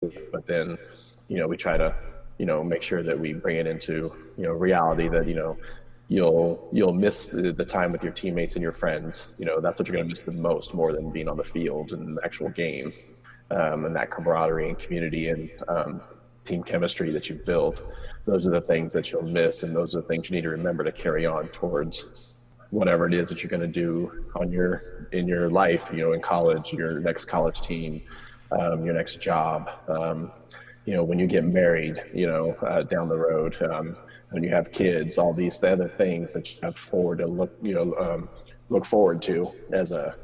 but then, we try to, make sure that we bring it into, reality that, you'll miss the time with your teammates and your friends. That's what you're going to miss the most, more than being on the field and actual games, and that camaraderie and community and team chemistry that you've built. Those are the things that you'll miss, and those are the things you need to remember to carry on towards whatever it is that you're going to do in your life. In college, your next college team, your next job. When you get married, down the road, when you have kids, all these other things that you have forward to look forward to as a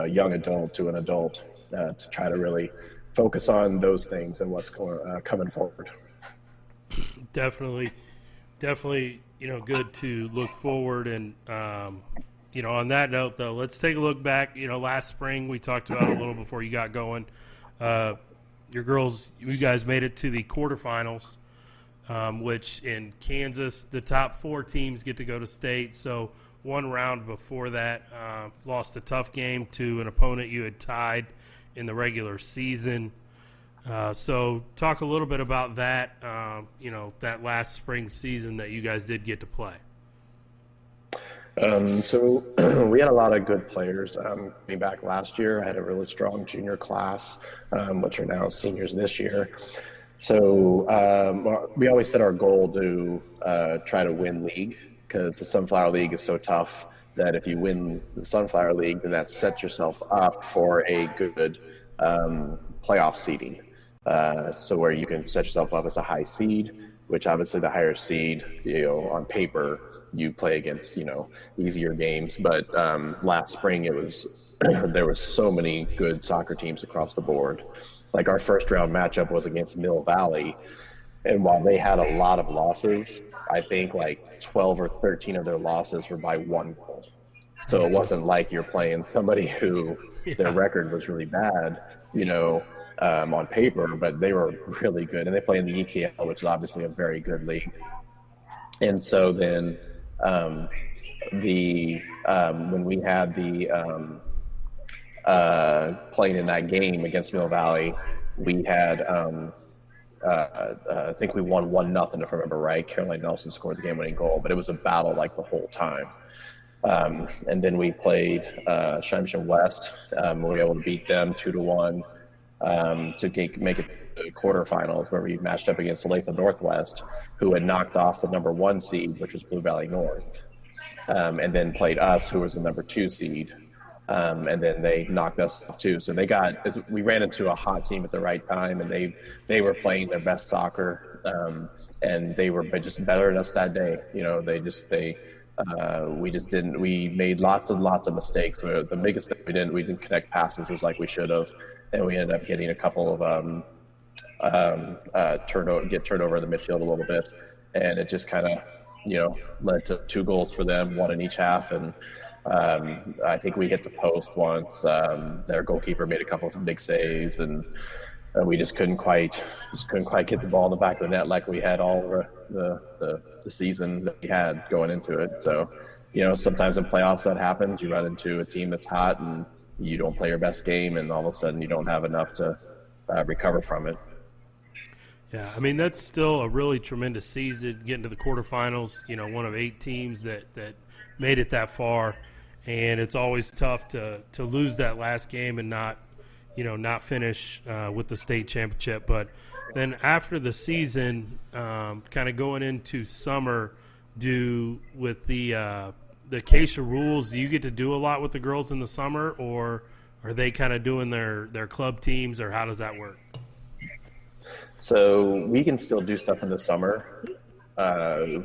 young adult to an adult, to try to really focus on those things and what's coming forward. Definitely, definitely. Good to look forward. And on that note, though, let's take a look back. Last spring we talked about a little before you got going. Your girls, you guys made it to the quarterfinals, which in Kansas, the top 4 teams get to go to state. So one round before that, lost a tough game to an opponent you had tied in the regular season. So talk a little bit about that, that last spring season that you guys did get to play. So we had a lot of good players. Coming back last year, I had a really strong junior class, which are now seniors this year. So we always set our goal to try to win league, because the Sunflower League is so tough that if you win the Sunflower League, then that sets yourself up for a good playoff seeding. So where you can set yourself up as a high seed, which obviously the higher seed, on paper, you play against, easier games. But last spring there was so many good soccer teams across the board. Like our first round matchup was against Mill Valley. And while they had a lot of losses, I think like 12 or 13 of their losses were by 1 goal. So it wasn't like you're playing somebody who their record was really bad, on paper, but they were really good. And they play in the EKL, which is obviously a very good league. And so then when we had the playing in that game against Mill Valley, we had I think we won 1-0, if I remember right. Caroline Nelson scored the game-winning goal, but it was a battle like the whole time. And then we played Shimshan West. We were able to beat them 2-1 to make it to quarterfinals, where we matched up against Latham Northwest, who had knocked off the number 1 seed, which was Blue Valley North, and then played us, who was the number 2 seed. And then they knocked us off too. So we ran into a hot team at the right time, and they were playing their best soccer, and they were just better than us that day. We made lots and mistakes. The biggest thing we didn't connect passes as like we should have, and we ended up getting a couple of turnover in the midfield a little bit, and it just kind of led to 2 goals for them, 1 in each half. And I think we hit the post once. Their goalkeeper made a couple of big saves, and we just couldn't quite get the ball in the back of the net like we had all over the season that we had going into it. So, sometimes in playoffs that happens. You run into a team that's hot and you don't play your best game, and all of a sudden you don't have enough to recover from it. Yeah, I mean, that's still a really tremendous season, getting to the quarterfinals, one of 8 teams that made it that far. And it's always tough to lose that last game and not finish with the state championship. But then after the season, kind of going into summer, with the Acacia rules, do you get to do a lot with the girls in the summer, or are they kind of doing their club teams, or how does that work? So we can still do stuff in the summer.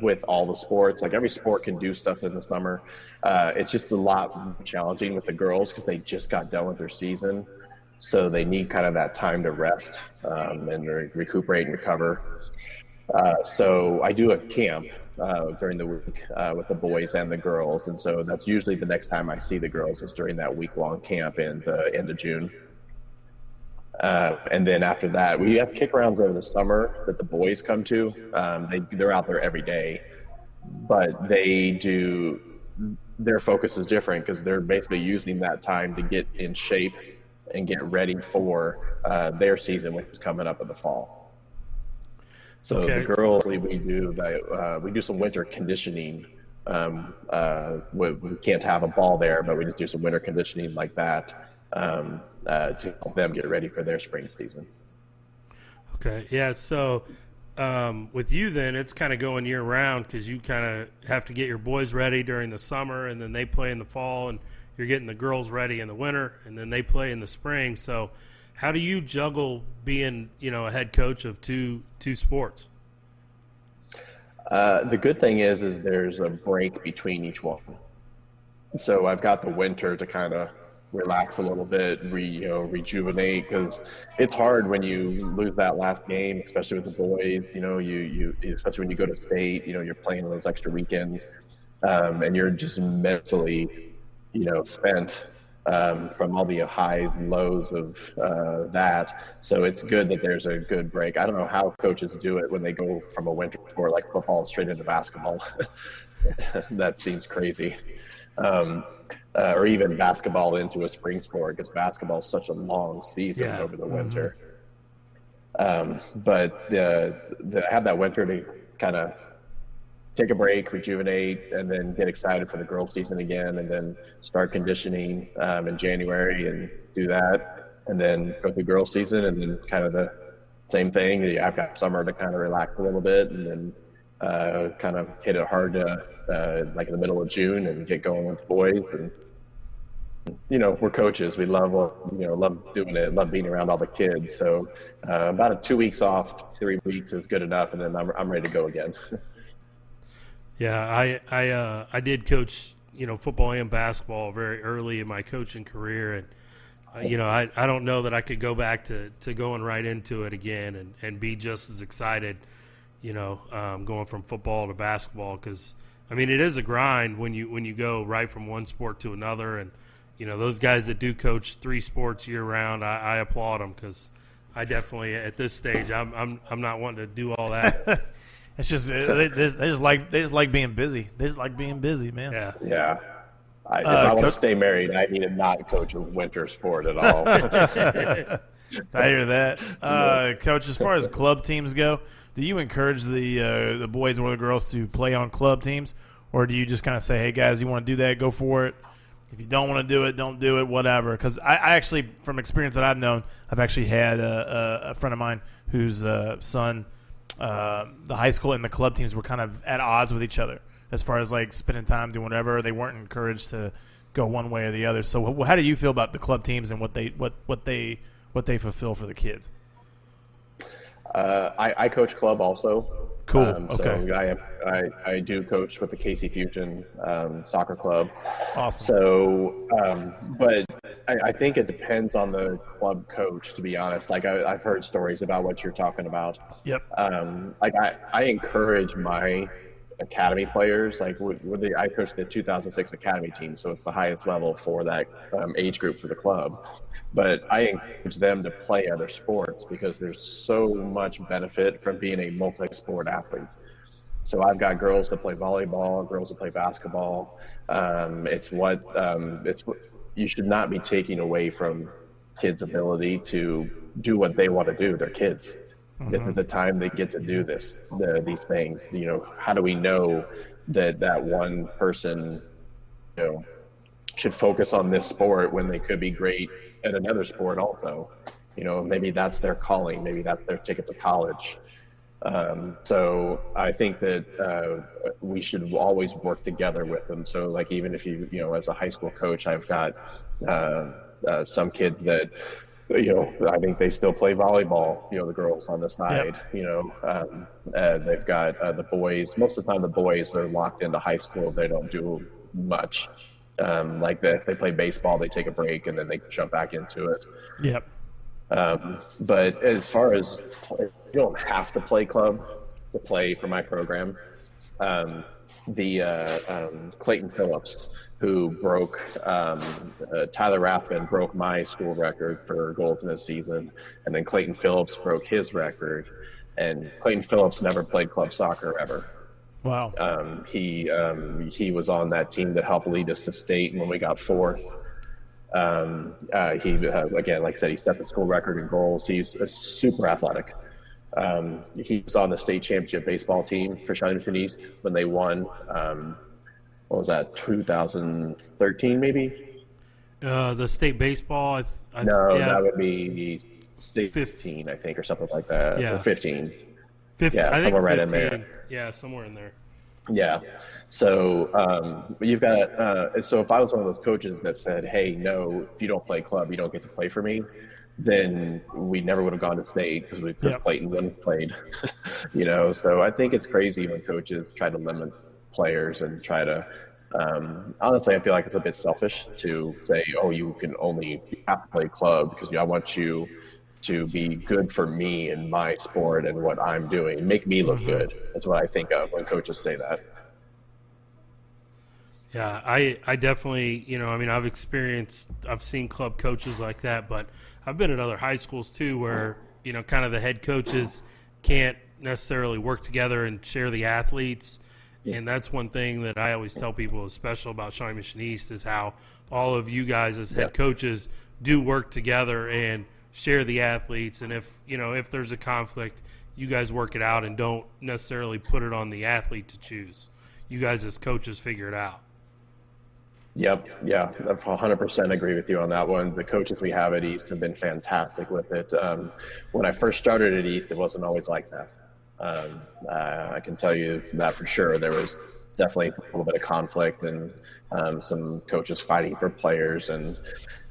With all the sports, like every sport can do stuff in the summer. It's just a lot challenging with the girls because they just got done with their season. So they need kind of that time to rest and recuperate and recover. So I do a camp during the week with the boys and the girls. And so that's usually the next time I see the girls is during that week-long camp in the end of June. And then after that, we have kick-arounds over the summer that the boys come to. They're out there every day, but their focus is different because they're basically using that time to get in shape and get ready for their season, which is coming up in the fall. So the girls, we do some winter conditioning. We can't have a ball there, but we just do some winter conditioning like that to help them get ready for their spring season. Okay, yeah. So with you, then it's kind of going year round because you kind of have to get your boys ready during the summer, and then they play in the fall, and you're getting the girls ready in the winter, and then they play in the spring. So how do you juggle being, a head coach of two sports? The good thing is there's a break between each one. So I've got the winter to kind of relax a little bit, rejuvenate, because it's hard when you lose that last game, especially with the boys. You especially when you go to state, you're playing those extra weekends, and you're just mentally, spent from all the highs and lows of that. So it's good that there's a good break. I don't know how coaches do it when they go from a winter sport like football straight into basketball. That seems crazy. Or even basketball into a spring sport, because basketball is such a long season over the winter. But have that winter to kind of take a break, rejuvenate, and then get excited for the girls' season again, and then start conditioning in January and do that, and then go through girls' season, and then kind of the same thing. I've got summer to kind of relax a little bit, and then kind of hit it hard like in the middle of June and get going with the boys. And we're coaches. We love doing it, love being around all the kids. So about 2 weeks off, 3 weeks is good enough, and then I'm ready to go again. Yeah, I did coach, football and basketball very early in my coaching career, and I don't know that I could go back to going right into it again and be just as excited, going from football to basketball, because it is a grind when you go right from one sport to another, and those guys that do coach 3 sports year round, I applaud them, because I definitely at this stage I'm not wanting to do all that. It's just they just like being busy. They just like being busy, man. Yeah. If I want to stay married, I need to not coach a winter sport at all. I hear that, Coach. As far as club teams go, do you encourage the boys or the girls to play on club teams, or do you just kind of say, "Hey guys, you want to do that? Go for it. If you don't want to do it, don't do it. Whatever." Because I actually, from experience that I've known, I've actually had a friend of mine whose son. The high school and the club teams were kind of at odds with each other as far as like spending time doing whatever. They weren't encouraged to go one way or the other. So how do you feel about the club teams and what they fulfill for the kids? I coach club also. Cool. Okay. So I do coach with the Casey Fusion soccer club. Awesome. So, but I think it depends on the club coach, to be honest. Like I've heard stories about what you're talking about. Yep. Like I encourage my academy players. Like I coach the 2006 academy team, so it's the highest level for that age group for the club. But I encourage them to play other sports because there's so much benefit from being a multi-sport athlete. So I've got girls that play volleyball, girls that play basketball. It's what you should not be taking away from kids' ability to do what they want to do. They're kids. Mm-hmm. This is the time they get to do these things. How do we know that one person, should focus on this sport when they could be great at another sport also? Maybe that's their calling. Maybe that's their ticket to college. So I think that we should always work together with them. So like even if you as a high school coach, I've got some kids that I think they still play volleyball, the girls on the side. Yep. They've got the boys. Most of the time the boys are locked into high school. They don't do much. If they play baseball, they take a break and then they jump back into it. Yep. But as far as you don't have to play club to play for my program, Clayton Phillips, who broke Tyler Rathman broke my school record for goals in a season, and then Clayton Phillips broke his record, and Clayton Phillips never played club soccer ever. Wow. He was on that team that helped lead us to state when we got 4th. He again, like I said, he set the school record in goals. He's super athletic. He was on the state championship baseball team for Shawnee Mission East when they won. What was that? 2013, maybe? The state baseball. No, yeah, that would be state 15, I think, or something like that. Yeah. Or 15. 15. Yeah, I think somewhere 15. right in there. Yeah, somewhere in there. Yeah. So you've got so if I was one of those coaches that said, "Hey, no, if you don't play club, you don't get to play for me," then we never would have gone to state because Clayton wouldn't have played. So I think it's crazy when coaches try to limit players and try to. Honestly, I feel like it's a bit selfish to say, "Oh, you have to play club because I want you to be good for me and my sport and what I'm doing, make me look good." That's what I think of when coaches say that. Yeah, I definitely, I've seen club coaches like that, but I've been at other high schools too where, kind of the head coaches can't necessarily work together and share the athletes. And that's one thing that I always tell people is special about Shawnee Mission East is how all of you guys as head coaches do work together and share the athletes. And if there's a conflict, you guys work it out and don't necessarily put it on the athlete to choose. You guys as coaches figure it out. Yep. Yeah. I 100% agree with you on that one. The coaches we have at East have been fantastic with it. When I first started at East, it wasn't always like that. I can tell you that for sure. There was definitely a little bit of conflict and some coaches fighting for players. And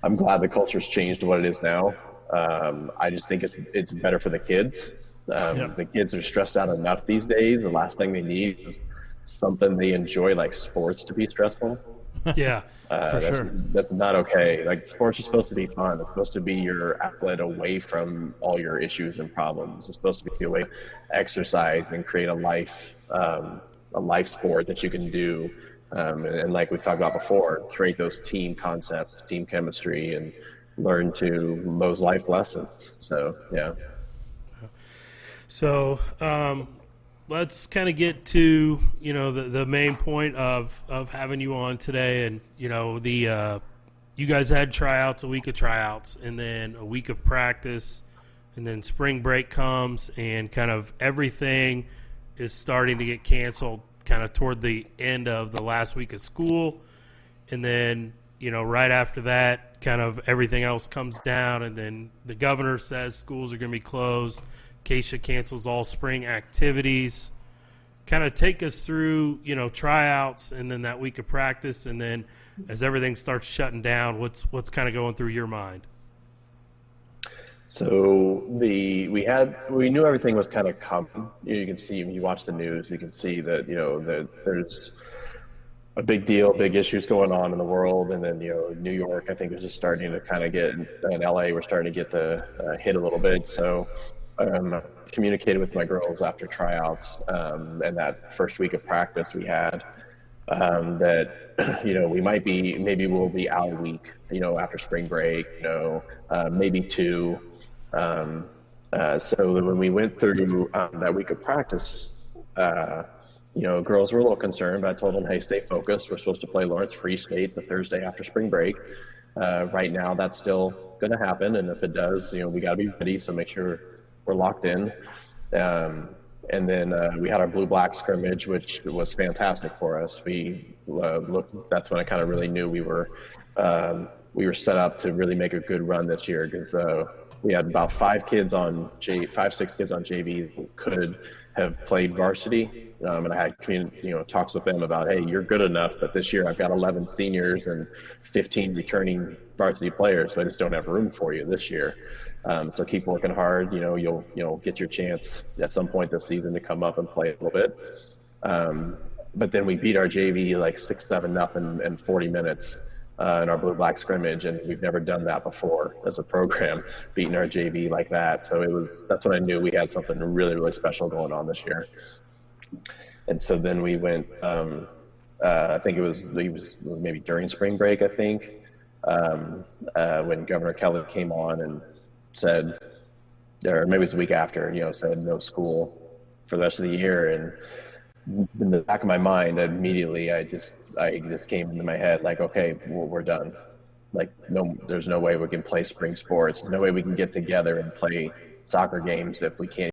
I'm glad the culture's changed to what it is now. I just think it's better for the kids. The kids are stressed out enough these days. The last thing they need is something they enjoy, like sports, to be stressful. Yeah, for sure. That's not okay. Like, sports are supposed to be fun. It's supposed to be your outlet away from all your issues and problems. It's supposed to be a way to exercise and create a life sport that you can do. And like we've talked about before, create those team concepts, team chemistry, and learn those life lessons. So, yeah. So, let's kind of get to, the main point of having you on today. And, you guys had tryouts, a week of tryouts, and then a week of practice, and then spring break comes, and kind of everything is starting to get canceled kind of toward the end of the last week of school. And then, right after that, kind of everything else comes down, and then the governor says schools are going to be closed. Acacia cancels all spring activities. Kind of take us through, tryouts and then that week of practice, and then as everything starts shutting down, what's kind of going through your mind? So we knew everything was kind of coming. You can see when you watch the news, you can see that that there's a big deal, big issues going on in the world, and then New York, I think, is just starting to kind of get, and LA, we're starting to get the hit a little bit. So. Communicated with my girls after tryouts and that first week of practice we had that maybe we'll be out a week after spring break, maybe two. So when we went through that week of practice, girls were a little concerned, but I told them, hey, stay focused. We're supposed to play Lawrence Free State the Thursday after spring break. Right now that's still going to happen, and if it does, we got to be ready, so make sure we're locked in. And then we had our blue-black scrimmage, which was fantastic for us. That's when I kind of really knew we were set up to really make a good run this year, because we had about 5, 6 kids on JV who could have played varsity. And I had talks with them about, hey, you're good enough, but this year I've got 11 seniors and 15 returning varsity players, so I just don't have room for you this year. So keep working hard. You'll get your chance at some point this season to come up and play a little bit. But then we beat our JV like 6-7 in 40 minutes in our blue-black scrimmage, and we've never done that before as a program, beating our JV like that. So that's when I knew we had something really, really special going on this year. And so then we went. I think it was maybe during spring break. I think when Governor Kelly came on and said, or maybe it was the week after, said no school for the rest of the year. And in the back of my mind, immediately I just came into my head like, okay, we're done. like there's no way we can play spring sports. No way we can get together and play soccer games if we can't